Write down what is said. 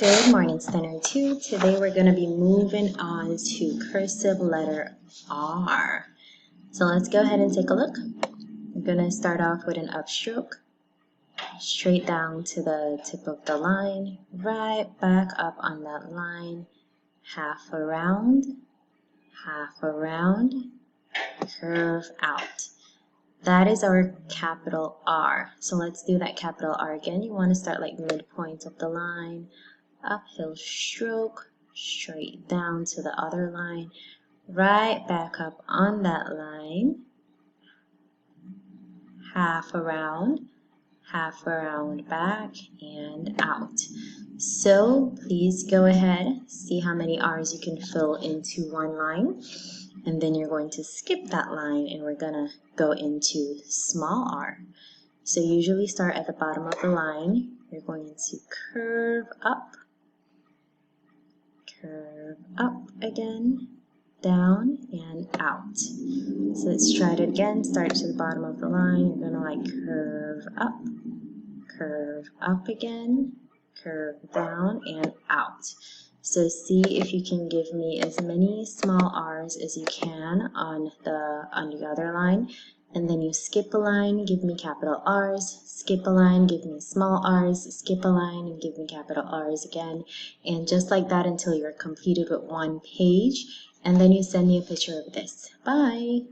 Good morning, Standard 2. Today we're going to be moving on to cursive letter R. So let's go ahead and take a look. We're going to start off with an upstroke, straight down to the tip of the line, right back up on that line, half around, curve out. That is our capital R. So let's do that capital R again. You want to start like midpoint of the line, uphill stroke, straight down to the other line, right back up on that line, half around back and out. So please go ahead, see how many R's you can fill into one line, and then you're going to skip that line and we're gonna go into small r. So usually start at the bottom of the line. You're going to curve up again, down and out. So let's try it again. Start to the bottom of the line. You're gonna like curve up again, curve down and out. So see if you can give me as many small R's as you can on the other line. And then you skip a line, give me capital R's, skip a line, give me small r's, skip a line, and give me capital R's again. And just like that until you're completed with one page. And then you send me a picture of this. Bye!